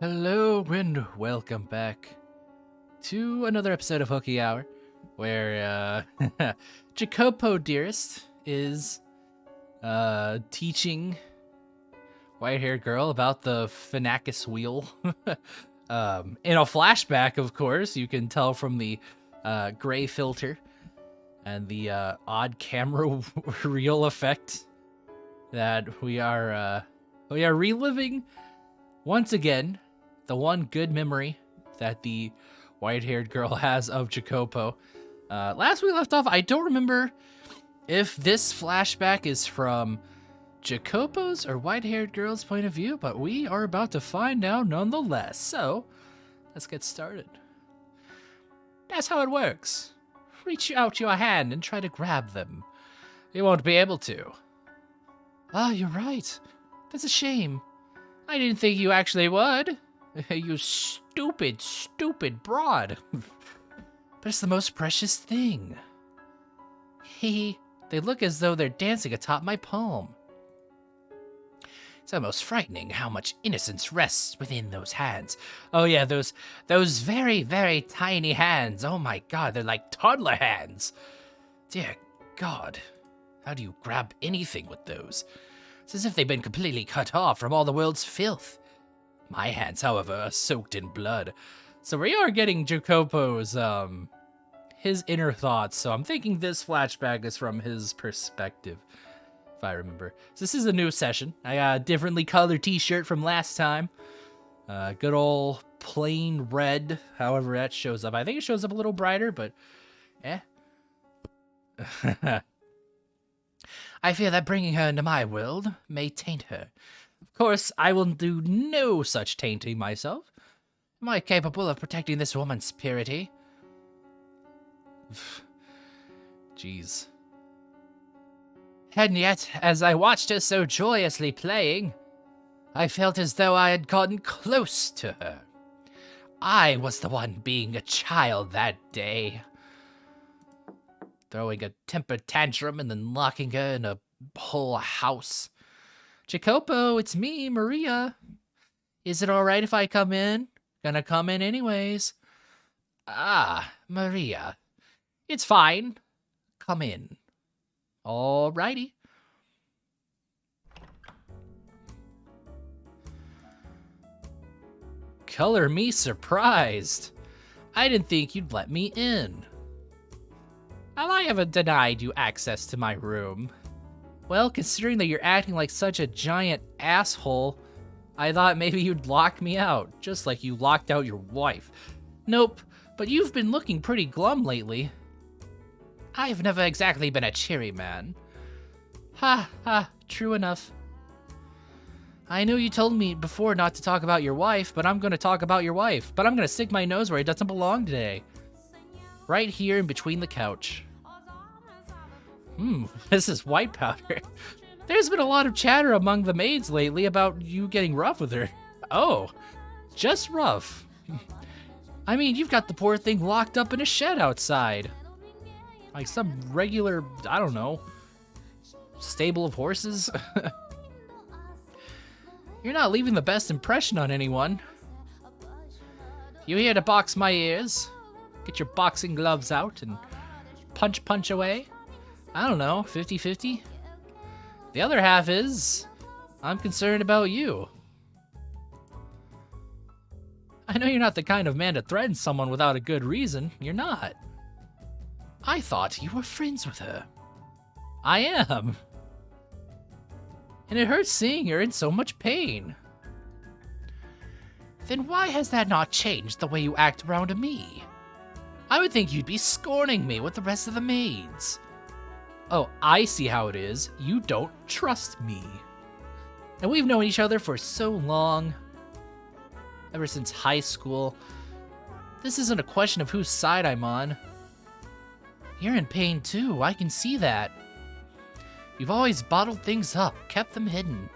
Hello and welcome back to another episode of Hooky Hour, where Jacopo Dearest is teaching white-haired girl about the Finacus wheel. In a flashback, of course, you can tell from the gray filter and the odd camera reel effect that we are reliving once again the one good memory that the white-haired girl has of Jacopo. Last we left off, I don't remember if this flashback is from Jacopo's or white-haired girl's point of view, but we are about to find out nonetheless. So, let's get started. That's how it works. Reach out your hand and try to grab them. You won't be able to. Ah, you're right. That's a shame. I didn't think you actually would. You stupid, stupid broad. But it's the most precious thing. They look as though they're dancing atop my palm. It's almost frightening how much innocence rests within those hands. Oh yeah, those very, very tiny hands. Oh my god, they're like toddler hands. Dear God, how do you grab anything with those? It's as if they've been completely cut off from all the world's filth. My hands, however, are soaked in blood. So we are getting Jacopo's, his inner thoughts. So I'm thinking this flashback is from his perspective, if I remember. So this is a new session. I got a differently colored t-shirt from last time. Good old plain red, however that shows up. I think it shows up a little brighter, but I fear that bringing her into my world may taint her. Of course, I will do no such tainting myself. Am I capable of protecting this woman's purity? Jeez. And yet, as I watched her so joyously playing, I felt as though I had gotten close to her. I was the one being a child that day. Throwing a temper tantrum and then locking her in a whole house. Jacopo, it's me, Maria. Is it alright if I come in? Gonna come in anyways. Ah, Maria. It's fine. Come in. Alrighty. Color me surprised. I didn't think you'd let me in. Well, I haven't denied you access to my room. Well, considering that you're acting like such a giant asshole, I thought maybe you'd lock me out, just like you locked out your wife. Nope, but you've been looking pretty glum lately. I've never exactly been a cheery man. Ha ha, true enough. I know you told me before not to talk about your wife, but I'm gonna talk about your wife. But I'm gonna stick my nose where it doesn't belong today. Right here in between the couch. This is white powder. There's been a lot of chatter among the maids lately about you getting rough with her. Oh, just rough. I mean, you've got the poor thing locked up in a shed outside. Like some regular, I don't know, stable of horses. You're not leaving the best impression on anyone. You here to box my ears? Get your boxing gloves out and punch away? I don't know, 50-50? The other half is, I'm concerned about you. I know you're not the kind of man to threaten someone without a good reason. You're not. I thought you were friends with her. I am. And it hurts seeing her in so much pain. Then why has that not changed the way you act around me? I would think you'd be scorning me with the rest of the maids. Oh, I see how it is. You don't trust me. And we've known each other for so long. Ever since high school. This isn't a question of whose side I'm on. You're in pain too, I can see that. You've always bottled things up, kept them hidden.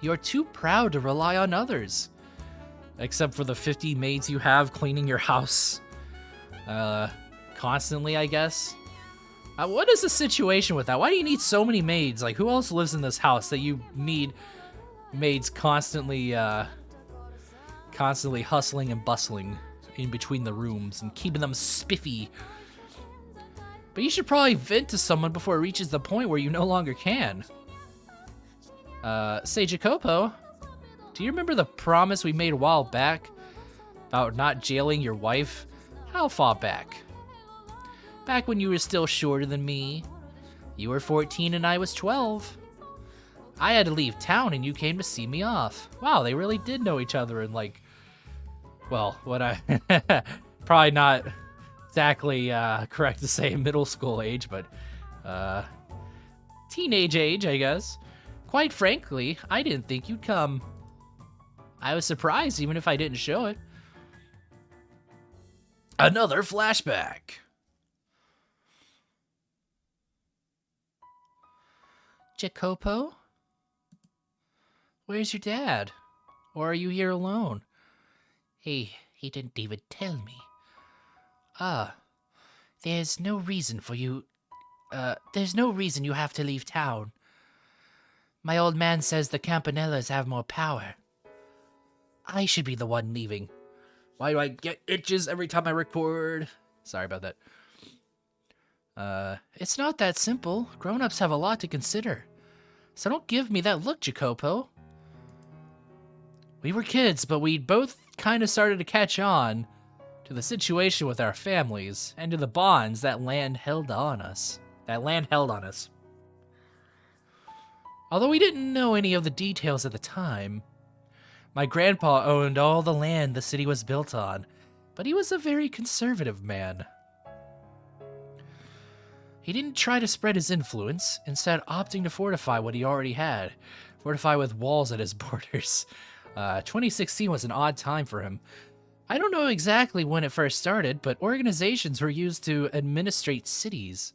You're too proud to rely on others. Except for the 50 maids you have cleaning your house. Constantly, I guess. What is the situation with that? Why do you need so many maids? Like, who else lives in this house that you need Maids constantly hustling and bustling in between the rooms and keeping them spiffy. But you should probably vent to someone before it reaches the point where you no longer can. Say, Jacopo, do you remember the promise we made a while back about not jailing your wife? How far back? Back when you were still shorter than me. You were 14 and I was 12. I had to leave town and you came to see me off. Wow, they really did know each other in, like, well, what I probably not exactly correct to say middle school age, but teenage age, I guess. Quite frankly, I didn't think you'd come. I was surprised even if I didn't show it. Another flashback. Jacopo? Where's your dad? Or are you here alone? He didn't even tell me. There's no reason for you... there's no reason you have to leave town. My old man says the Campanellas have more power. I should be the one leaving. Why do I get itches every time I record? Sorry about that. It's not that simple. Grown-ups have a lot to consider. So don't give me that look, Jacopo. We were kids, but we both kind of started to catch on to the situation with our families and to the bonds that land held on us. Although we didn't know any of the details at the time, my grandpa owned all the land the city was built on, but he was a very conservative man. He didn't try to spread his influence, instead opting to fortify what he already had, fortify with walls at his borders. 2016 was an odd time for him. I don't know exactly when it first started, but organizations were used to administrate cities.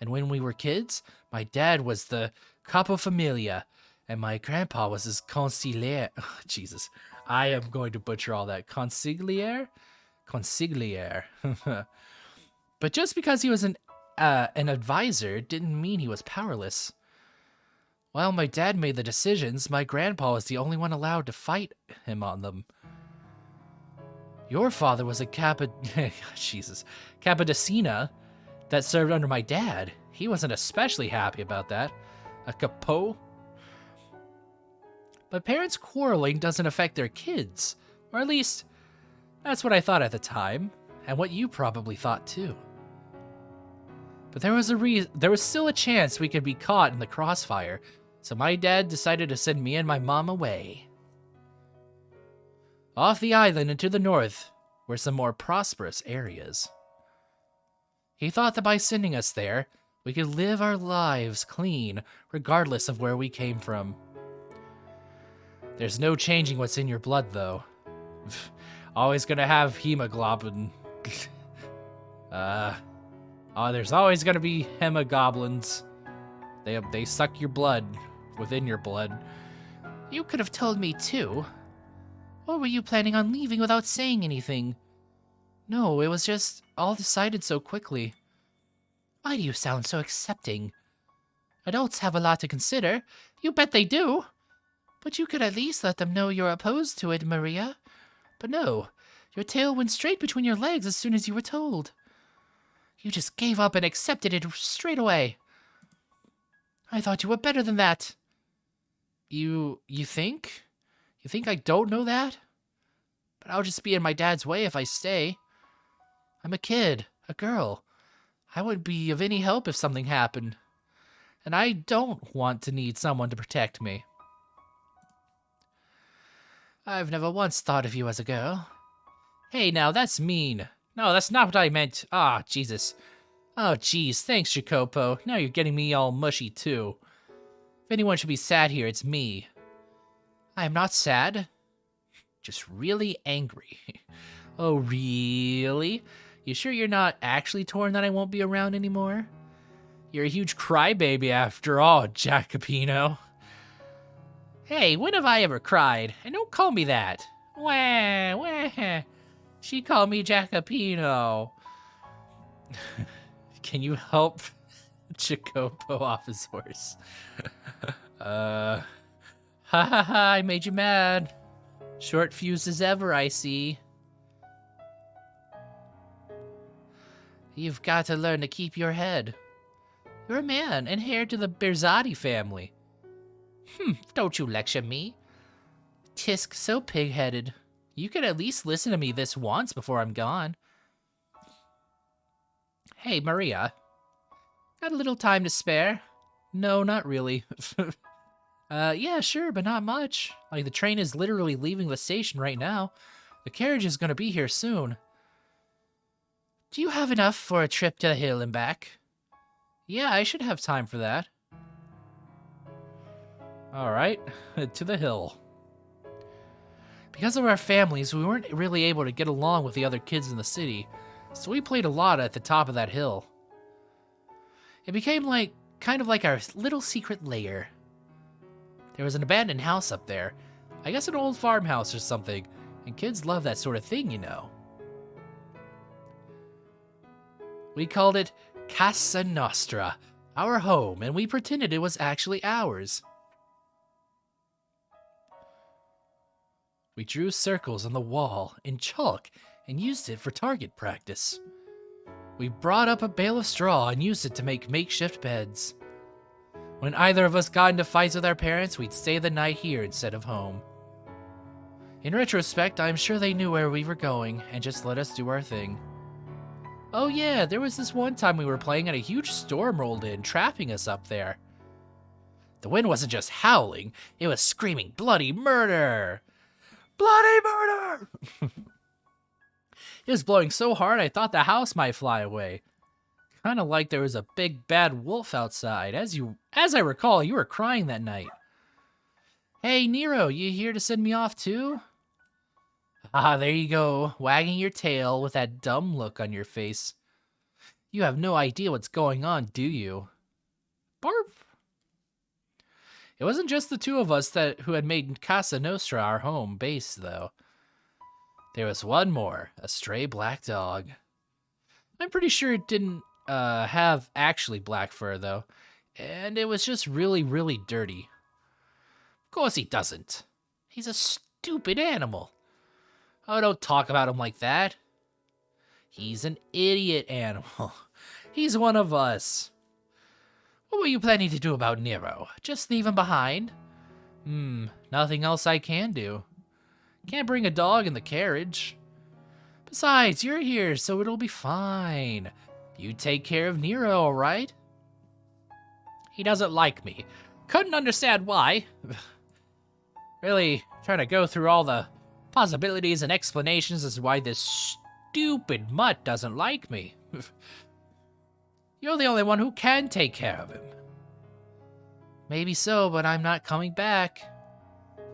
And when we were kids, my dad was the capo familia, and my grandpa was his consigliere. Oh, Jesus, I am going to butcher all that. Consigliere? Consigliere. But just because he was an advisor didn't mean he was powerless. While my dad made the decisions, my grandpa was the only one allowed to fight him on them. Your father was a Capodicina that served under my dad. He wasn't especially happy about that. A capo? But parents quarreling doesn't affect their kids. Or at least, that's what I thought at the time, and what you probably thought too. But there was still a chance we could be caught in the crossfire, so my dad decided to send me and my mom away. Off the island and to the north were some more prosperous areas. He thought that by sending us there, we could live our lives clean, regardless of where we came from. There's no changing what's in your blood, though. Always gonna have hemoglobin. There's always gonna be hemogoblins. They suck your blood within your blood. You could have told me too. Or were you planning on leaving without saying anything? No, it was just all decided so quickly. Why do you sound so accepting? Adults have a lot to consider. You bet they do. But you could at least let them know you're opposed to it, Maria. But no, your tail went straight between your legs as soon as you were told. You just gave up and accepted it straight away. I thought you were better than that. You think? You think I don't know that? But I'll just be in my dad's way if I stay. I'm a kid, a girl. I wouldn't be of any help if something happened. And I don't want to need someone to protect me. I've never once thought of you as a girl. Hey, now, that's mean. No, that's not what I meant. Ah, Jesus. Oh, geez, thanks, Jacopo. Now you're getting me all mushy, too. If anyone should be sad here, it's me. I am not sad. Just really angry. Oh, really? You sure you're not actually torn that I won't be around anymore? You're a huge crybaby after all, Jacopino. Hey, when have I ever cried? And don't call me that. Wah, wah. She called me Jacopino. Can you help Jacopo off his horse? Ha ha ha, I made you mad. Short fuse as ever, I see. You've got to learn to keep your head. You're a man and heir to the Berzati family. Don't you lecture me. Tisk, so pig-headed. You could at least listen to me this once before I'm gone. Hey, Maria. Got a little time to spare? No, not really. Yeah, sure, but not much. Like, the train is literally leaving the station right now. The carriage is gonna be here soon. Do you have enough for a trip to the hill and back? Yeah, I should have time for that. Alright, to the hill. Because of our families, we weren't really able to get along with the other kids in the city, so we played a lot at the top of that hill. It became kind of like our little secret lair. There was an abandoned house up there. I guess an old farmhouse or something, and kids love that sort of thing, you know. We called it Casa Nostra, our home, and we pretended it was actually ours. We drew circles on the wall in chalk and used it for target practice. We brought up a bale of straw and used it to make makeshift beds. When either of us got into fights with our parents, we'd stay the night here instead of home. In retrospect, I'm sure they knew where we were going and just let us do our thing. Oh yeah, there was this one time we were playing and a huge storm rolled in, trapping us up there. The wind wasn't just howling, it was screaming bloody murder! Bloody murder! It was blowing so hard I thought the house might fly away. Kinda like there was a big bad wolf outside. As I recall, you were crying that night. Hey, Nero, you here to send me off too? Ah, there you go, wagging your tail with that dumb look on your face. You have no idea what's going on, do you? Barf. It wasn't just the two of us who had made Casa Nostra our home base, though. There was one more, a stray black dog. I'm pretty sure it didn't have actually black fur, though, and it was just really, really dirty. Of course he doesn't. He's a stupid animal. Oh, don't talk about him like that. He's an idiot animal. He's one of us. What were you planning to do about Nero? Just leave him behind? Nothing else I can do. Can't bring a dog in the carriage. Besides, you're here, so it'll be fine. You take care of Nero, alright? He doesn't like me. Couldn't understand why. Really trying to go through all the possibilities and explanations as to why this stupid mutt doesn't like me. You're the only one who can take care of him. Maybe so, but I'm not coming back.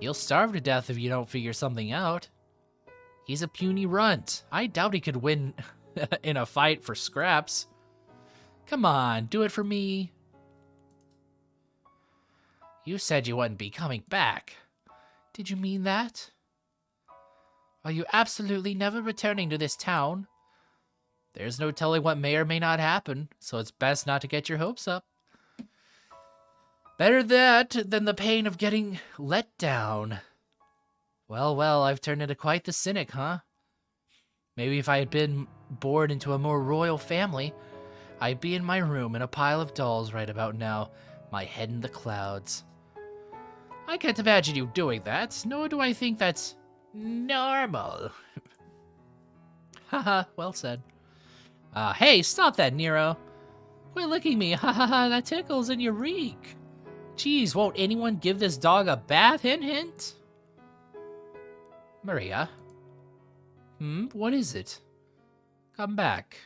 He'll starve to death if you don't figure something out. He's a puny runt. I doubt he could win in a fight for scraps. Come on, do it for me. You said you wouldn't be coming back. Did you mean that? Are you absolutely never returning to this town? There's no telling what may or may not happen, so it's best not to get your hopes up. Better that than the pain of getting let down. Well, well, I've turned into quite the cynic, huh? Maybe if I had been born into a more royal family, I'd be in my room in a pile of dolls right about now, my head in the clouds. I can't imagine you doing that, nor do I think that's normal. Haha, well said. Hey, stop that, Nero. Quit licking me, ha ha ha, that tickles and you reek. Geez, won't anyone give this dog a bath? Hint, hint. Maria? What is it? Come back.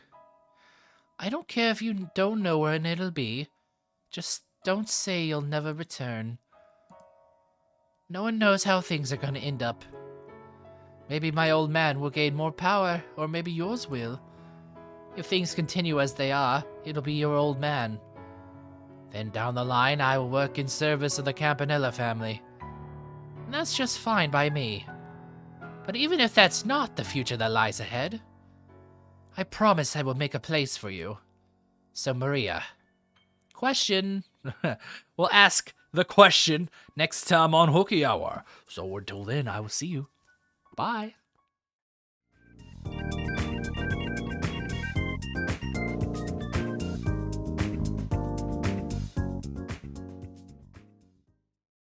I don't care if you don't know when it'll be. Just don't say you'll never return. No one knows how things are gonna end up. Maybe my old man will gain more power, or maybe yours will. If things continue as they are, it'll be your old man. Then down the line, I will work in service of the Campanella family. And that's just fine by me. But even if that's not the future that lies ahead, I promise I will make a place for you. So Maria, question, we'll ask the question next time on Hooky Hour. So until then, I will see you. Bye.